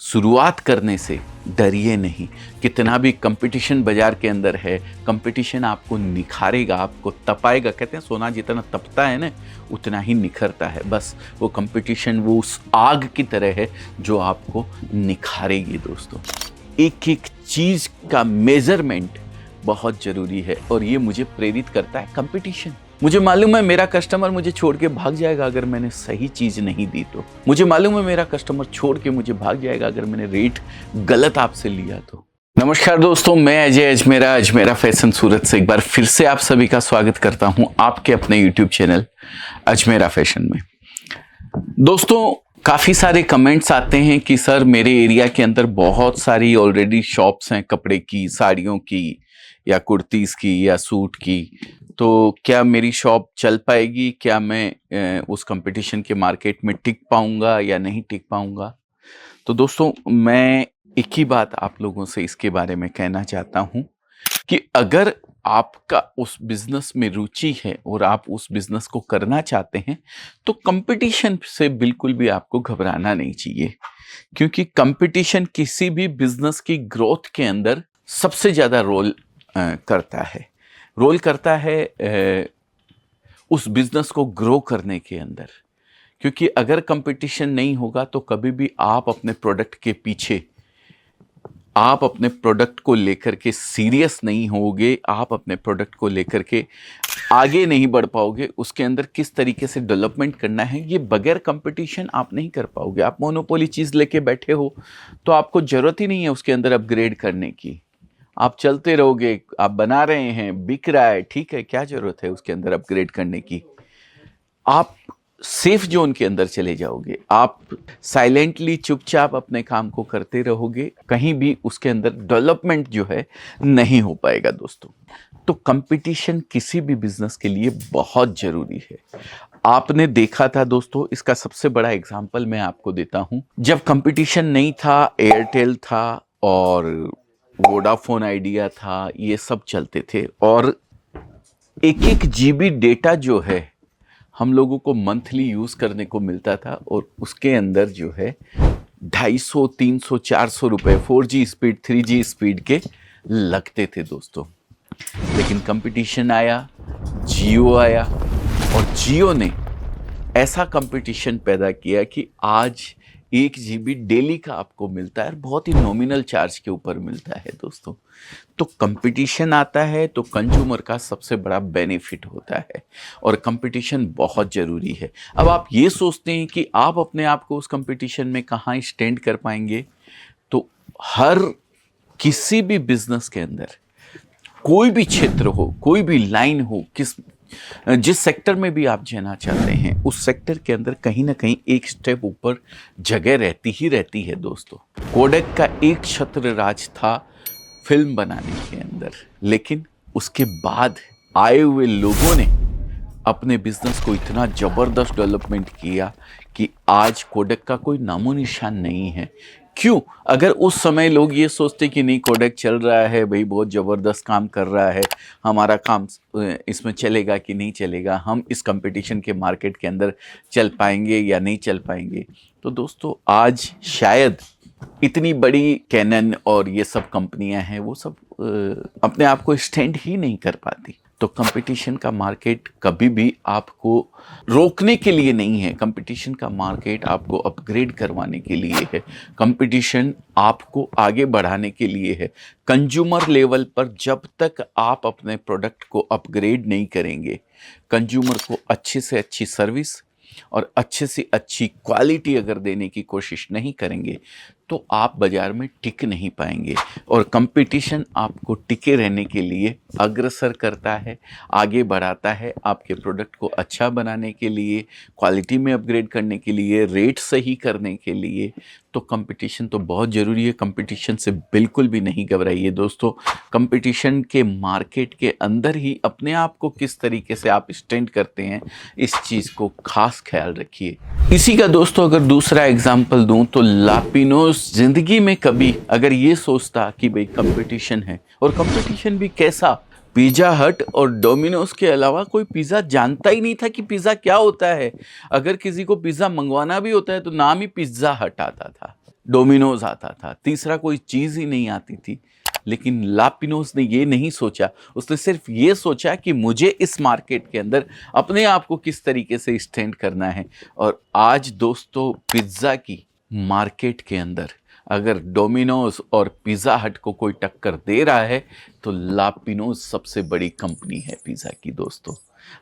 शुरुआत करने से डरिए नहीं। कितना भी कंपटीशन बाजार के अंदर है, कंपटीशन आपको निखारेगा, आपको तपाएगा। कहते हैं सोना जितना तपता है ना, उतना ही निखरता है। बस वो कंपटीशन वो उस आग की तरह है जो आपको निखारेगी दोस्तों। एक एक चीज़ का मेजरमेंट बहुत ज़रूरी है और ये मुझे प्रेरित करता है कंपटीशन। मुझे मालूम है मेरा कस्टमर मुझे छोड़ के भाग जाएगा अगर मैंने सही चीज़ नहीं दी तो। मुझे मालूम है मेरा कस्टमर छोड़ के मुझे भाग जाएगा अगर मैंने रेट गलत आपसे लिया तो। नमस्कार दोस्तों, मैं अजय अजमेरा फैशन सूरत से एक बार फिर से आप सभी का स्वागत करता हूं आपके अपने यूट्यूब चैनल अजमेरा फैशन में। दोस्तों, काफ़ी सारे कमेंट्स आते हैं कि सर मेरे एरिया के अंदर बहुत सारी ऑलरेडी शॉप्स हैं कपड़े की, साड़ियों की या कुर्तीज़ की या सूट की, तो क्या मेरी शॉप चल पाएगी? क्या मैं उस कंपटीशन के मार्केट में टिक पाऊंगा या नहीं टिक पाऊंगा? तो दोस्तों, मैं एक ही बात आप लोगों से इसके बारे में कहना चाहता हूं कि अगर आपका उस बिजनेस में रुचि है और आप उस बिजनेस को करना चाहते हैं तो कंपटीशन से बिल्कुल भी आपको घबराना नहीं चाहिए, क्योंकि कंपटीशन किसी भी बिजनेस की ग्रोथ के अंदर सबसे ज़्यादा रोल करता है उस बिजनेस को ग्रो करने के अंदर। क्योंकि अगर कंपटीशन नहीं होगा तो कभी भी आप अपने प्रोडक्ट के पीछे, आप अपने प्रोडक्ट को लेकर के सीरियस नहीं होगे, आप अपने प्रोडक्ट को लेकर के आगे नहीं बढ़ पाओगे। उसके अंदर किस तरीके से डेवलपमेंट करना है ये बगैर कंपटीशन आप नहीं कर पाओगे। आप मोनोपोली चीज़ लेके बैठे हो तो आपको ज़रूरत ही नहीं है उसके अंदर अपग्रेड करने की। आप चलते रहोगे, आप बना रहे हैं, बिक रहा है, ठीक है, क्या ज़रूरत है उसके अंदर अपग्रेड करने की। आप सेफ जोन के अंदर चले जाओगे, आप साइलेंटली चुपचाप अपने काम को करते रहोगे, कहीं भी उसके अंदर डेवलपमेंट जो है नहीं हो पाएगा दोस्तों। तो कंपटीशन किसी भी बिजनेस के लिए बहुत ज़रूरी है। आपने देखा था दोस्तों, इसका सबसे बड़ा एग्जाम्पल मैं आपको देता हूँ। जब कंपटीशन नहीं था, एयरटेल था और वोडाफोन आइडिया था, ये सब चलते थे और एक जीबी डेटा जो है हम लोगों को मंथली यूज़ करने को मिलता था और उसके अंदर जो है 250, 300, 400 रुपये 4G स्पीड, 3G स्पीड के लगते थे दोस्तों। लेकिन कंपटीशन आया, जियो आया और जियो ने ऐसा कंपटीशन पैदा किया कि आज 1 GB डेली का आपको मिलता है, बहुत ही नॉमिनल चार्ज के ऊपर मिलता है दोस्तों। तो कंपटीशन आता है तो कंज्यूमर का सबसे बड़ा बेनिफिट होता है और कंपटीशन बहुत ज़रूरी है। अब आप ये सोचते हैं कि आप अपने आप को उस कंपटीशन में कहाँ स्टैंड कर पाएंगे, तो हर किसी भी बिजनेस के अंदर कोई भी क्षेत्र हो, कोई भी लाइन हो, जिस सेक्टर में भी आप जाना चाहते हैं उस सेक्टर के अंदर कहीं ना कहीं एक स्टेप ऊपर जगह रहती है दोस्तों। कोडेक का एक छत्र राज था फिल्म बनाने के अंदर, लेकिन उसके बाद आए हुए लोगों ने अपने बिजनेस को इतना ज़बरदस्त डेवलपमेंट किया कि आज कोडेक का कोई नामो निशान नहीं है। क्यों? अगर उस समय लोग ये सोचते कि नहीं कोडेक चल रहा है भाई, बहुत ज़बरदस्त काम कर रहा है, हमारा काम इसमें चलेगा कि नहीं चलेगा, हम इस कंपटीशन के मार्केट के अंदर चल पाएंगे या नहीं चल पाएंगे, तो दोस्तों आज शायद इतनी बड़ी कैनन और ये सब कंपनियां हैं वो सब अपने आप को स्टैंड ही नहीं कर पाती। तो कंपटीशन का मार्केट कभी भी आपको रोकने के लिए नहीं है, कंपटीशन का मार्केट आपको अपग्रेड करवाने के लिए है, कंपटीशन आपको आगे बढ़ाने के लिए है। कंज्यूमर लेवल पर जब तक आप अपने प्रोडक्ट को अपग्रेड नहीं करेंगे, कंज्यूमर को अच्छे से अच्छी सर्विस और अच्छे से अच्छी क्वालिटी अगर देने की कोशिश नहीं करेंगे तो आप बाज़ार में टिक नहीं पाएंगे। और कंपटीशन आपको टिके रहने के लिए अग्रसर करता है, आगे बढ़ाता है, आपके प्रोडक्ट को अच्छा बनाने के लिए, क्वालिटी में अपग्रेड करने के लिए, रेट सही करने के लिए। तो कंपटीशन तो बहुत ज़रूरी है, कंपटीशन से बिल्कुल भी नहीं घबराइए दोस्तों। कंपटीशन के मार्केट के अंदर ही अपने आप को किस तरीके से आप स्टैंड करते हैं, इस चीज़ को खास ख्याल रखिए। इसी का दोस्तों अगर दूसरा एग्जाम्पल दूं तो लापिनोज ज़िंदगी में कभी अगर ये सोचता कि भाई कंपटीशन है, और कंपटीशन भी कैसा, पिज़्ज़ा हट और डोमिनोज के अलावा कोई पिज़्ज़ा जानता ही नहीं था कि पिज़्ज़ा क्या होता है। अगर किसी को पिज़्ज़ा मंगवाना भी होता है तो नाम ही पिज़्ज़ा हट आता था। डोमिनोज आता था, तीसरा कोई चीज़ ही नहीं आती थी। लेकिन लापिनोज ने ये नहीं सोचा, उसने सिर्फ ये सोचा कि मुझे इस मार्केट के अंदर अपने आप को किस तरीके से स्टैंड करना है। और आज दोस्तों पिज़्ज़ा की मार्केट के अंदर अगर डोमिनोज और पिज़्ज़ा हट को कोई टक्कर दे रहा है तो लापिनोज सबसे बड़ी कंपनी है पिज़्ज़ा की दोस्तों।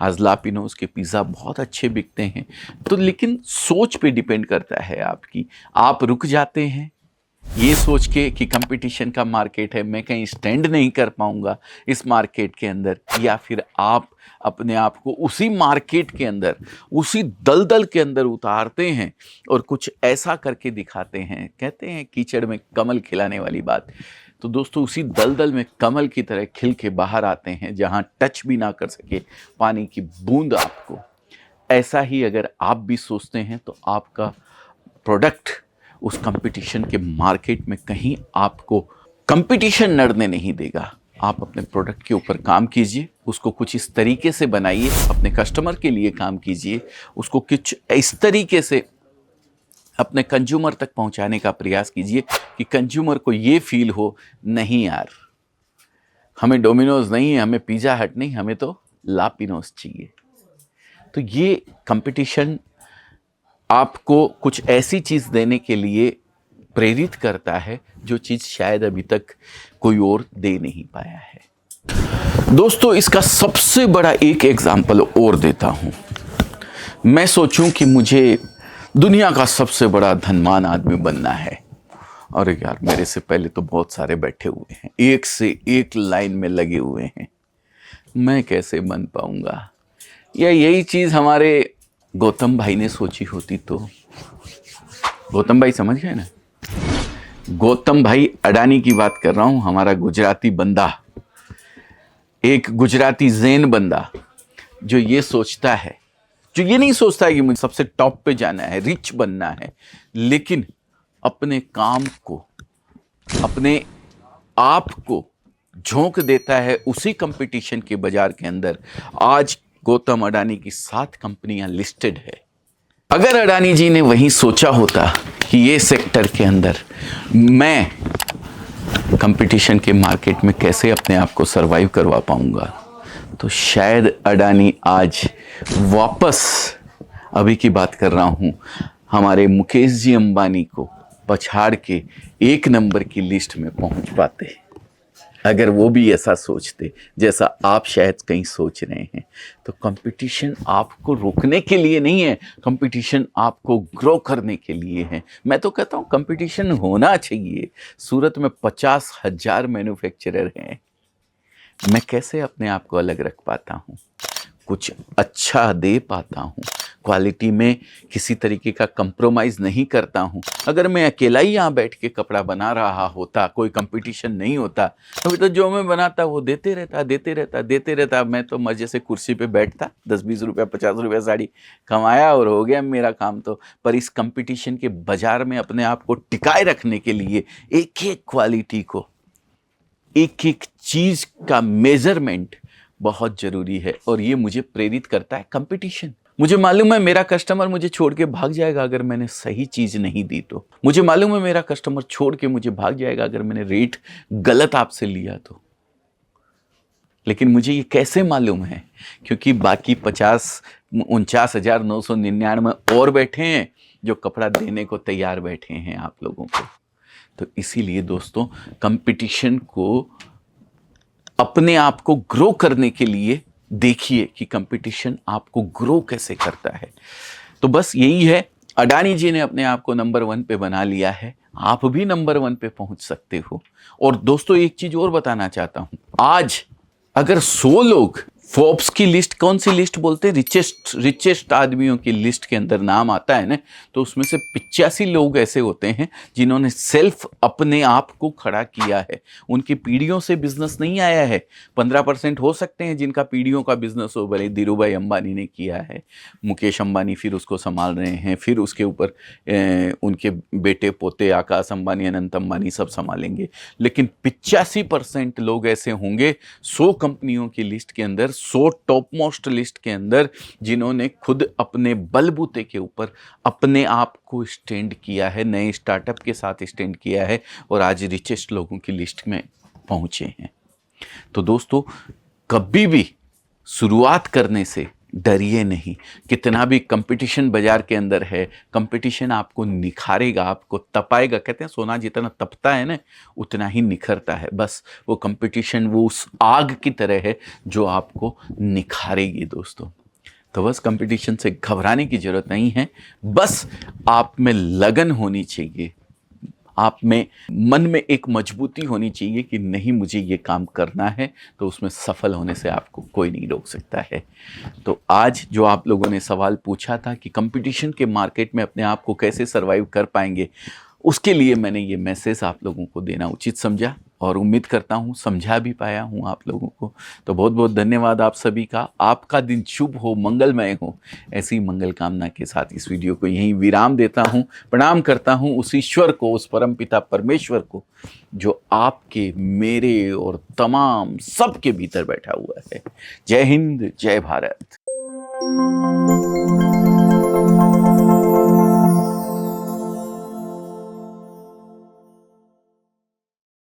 आज लापिनोज के पिज़्ज़ा बहुत अच्छे बिकते हैं। तो लेकिन सोच पे डिपेंड करता है आपकी। आप रुक जाते हैं ये सोच के कि कंपटीशन का मार्केट है, मैं कहीं स्टैंड नहीं कर पाऊंगा इस मार्केट के अंदर, या फिर आप अपने आप को उसी मार्केट के अंदर, उसी दलदल के अंदर उतारते हैं और कुछ ऐसा करके दिखाते हैं। कहते हैं कीचड़ में कमल खिलाने वाली बात। तो दोस्तों उसी दलदल में कमल की तरह खिल के बाहर आते हैं, जहां टच भी ना कर सके पानी की बूंद आपको। ऐसा ही अगर आप भी सोचते हैं तो आपका प्रोडक्ट उस कंपटीशन के मार्केट में कहीं आपको कंपटीशन लड़ने नहीं देगा। आप अपने प्रोडक्ट के ऊपर काम कीजिए, उसको कुछ इस तरीके से बनाइए, अपने कस्टमर के लिए काम कीजिए, उसको कुछ इस तरीके से अपने कंज्यूमर तक पहुंचाने का प्रयास कीजिए कि कंज्यूमर को ये फील हो, नहीं यार हमें डोमिनोज नहीं है, हमें पिज़्ज़ा हट नहीं, हमें तो लापिनोज चाहिए। तो ये कंपटीशन आपको कुछ ऐसी चीज़ देने के लिए प्रेरित करता है जो चीज़ शायद अभी तक कोई और दे नहीं पाया है। दोस्तों इसका सबसे बड़ा एक एग्जाम्पल और देता हूँ। मैं सोचूं कि मुझे दुनिया का सबसे बड़ा धनवान आदमी बनना है, और यार मेरे से पहले तो बहुत सारे बैठे हुए हैं, एक से एक लाइन में लगे हुए हैं, मैं कैसे बन पाऊंगा? या यही चीज़ हमारे गौतम भाई ने सोची होती तो। गौतम भाई समझ गए ना, गौतम भाई अडानी की बात कर रहा हूं, हमारा गुजराती बंदा, एक गुजराती ज़ेन बंदा जो ये सोचता है, जो ये नहीं सोचता है कि मुझे सबसे टॉप पे जाना है, रिच बनना है, लेकिन अपने काम को, अपने आप को झोंक देता है उसी कंपटीशन के बाजार के अंदर। आज गौतम अडानी की 7 कंपनियां लिस्टेड है। अगर अडानी जी ने वहीं सोचा होता कि ये सेक्टर के अंदर मैं कंपटीशन के मार्केट में कैसे अपने आप को सरवाइव करवा पाऊंगा, तो शायद अडानी आज वापस, अभी की बात कर रहा हूं, हमारे मुकेश जी अंबानी को पछाड़ के 1 नंबर की लिस्ट में पहुंच पाते, अगर वो भी ऐसा सोचते जैसा आप शायद कहीं सोच रहे हैं। तो कंपटीशन आपको रोकने के लिए नहीं है, कंपटीशन आपको ग्रो करने के लिए है। मैं तो कहता हूँ कंपटीशन होना चाहिए। सूरत में 50,000 मैन्युफैक्चरर हैं, मैं कैसे अपने आप को अलग रख पाता हूँ, कुछ अच्छा दे पाता हूँ, क्वालिटी में किसी तरीके का कंप्रोमाइज़ नहीं करता हूँ। अगर मैं अकेला ही यहाँ बैठ के कपड़ा बना रहा होता, कोई कंपटीशन नहीं होता, अभी तो जो मैं बनाता वो देते रहता। मैं तो मज़े से कुर्सी पे बैठता, 10-20 रुपया 50 रुपया साड़ी कमाया और हो गया मेरा काम तो। पर इस कंपटीशन के बाजार में अपने आप को टिकाए रखने के लिए एक एक क्वालिटी को, एक एक चीज़ का मेजरमेंट बहुत ज़रूरी है। और ये मुझे प्रेरित करता है कंपटीशन। मुझे मालूम है मेरा कस्टमर मुझे छोड़ के भाग जाएगा अगर मैंने सही चीज़ नहीं दी तो। मुझे मालूम है मेरा कस्टमर छोड़ के मुझे भाग जाएगा अगर मैंने रेट गलत आपसे लिया तो। लेकिन मुझे ये कैसे मालूम है? क्योंकि बाकी 49,999 और बैठे हैं जो कपड़ा देने को तैयार बैठे हैं आप लोगों को। तो इसीलिए दोस्तों कंपटीशन को, अपने आप को ग्रो करने के लिए देखिए कि कंपटीशन आपको ग्रो कैसे करता है। तो बस यही है, अडानी जी ने अपने आप को नंबर 1 पे बना लिया है, आप भी नंबर 1 पे पहुंच सकते हो। और दोस्तों एक चीज और बताना चाहता हूं, आज अगर 100 लोग फोर्ब्स की लिस्ट, कौन सी लिस्ट बोलते हैं, रिचेस्ट आदमियों की लिस्ट के अंदर नाम आता है ना, तो उसमें से 85 लोग ऐसे होते हैं जिन्होंने सेल्फ अपने आप को खड़ा किया है। उनकी पीढ़ियों से बिजनेस नहीं आया है। 15% हो सकते हैं जिनका पीढ़ियों का बिजनेस हो, भले धीरूभाई अंबानी ने किया है, मुकेश अंबानी फिर उसको संभाल रहे हैं, फिर उसके ऊपर उनके बेटे पोते आकाश अंबानी, अनंत अंबानी सब संभालेंगे। लेकिन 85% लोग ऐसे होंगे 100 कंपनियों की लिस्ट के अंदर, 100 टॉप मोस्ट लिस्ट के अंदर जिन्होंने खुद अपने बलबूते के ऊपर अपने आप को स्टैंड किया है, नए स्टार्टअप के साथ स्टैंड किया है और आज रिचेस्ट लोगों की लिस्ट में पहुंचे हैं। तो दोस्तों, कभी भी शुरुआत करने से डरिए नहीं। कितना भी कंपटीशन बाजार के अंदर है, कंपटीशन आपको निखारेगा, आपको तपाएगा। कहते हैं सोना जितना तपता है ना, उतना ही निखरता है। बस वो कंपटीशन वो उस आग की तरह है जो आपको निखारेगी दोस्तों। तो बस कंपटीशन से घबराने की जरूरत नहीं है, बस आप में लगन होनी चाहिए, आप में मन में एक मजबूती होनी चाहिए कि नहीं, मुझे ये काम करना है, तो उसमें सफल होने से आपको कोई नहीं रोक सकता है। तो आज जो आप लोगों ने सवाल पूछा था कि कंपटीशन के मार्केट में अपने आप को कैसे सरवाइव कर पाएंगे, उसके लिए मैंने ये मैसेज आप लोगों को देना उचित समझा और उम्मीद करता हूँ समझा भी पाया हूँ आप लोगों को। तो बहुत बहुत धन्यवाद आप सभी का। आपका दिन शुभ हो, मंगलमय हो। ऐसी मंगल कामना के साथ इस वीडियो को यहीं विराम देता हूँ। प्रणाम करता हूँ उस ईश्वर को, उस परमपिता परमेश्वर को जो आपके, मेरे और तमाम सबके भीतर बैठा हुआ है। जय हिंद, जय भारत।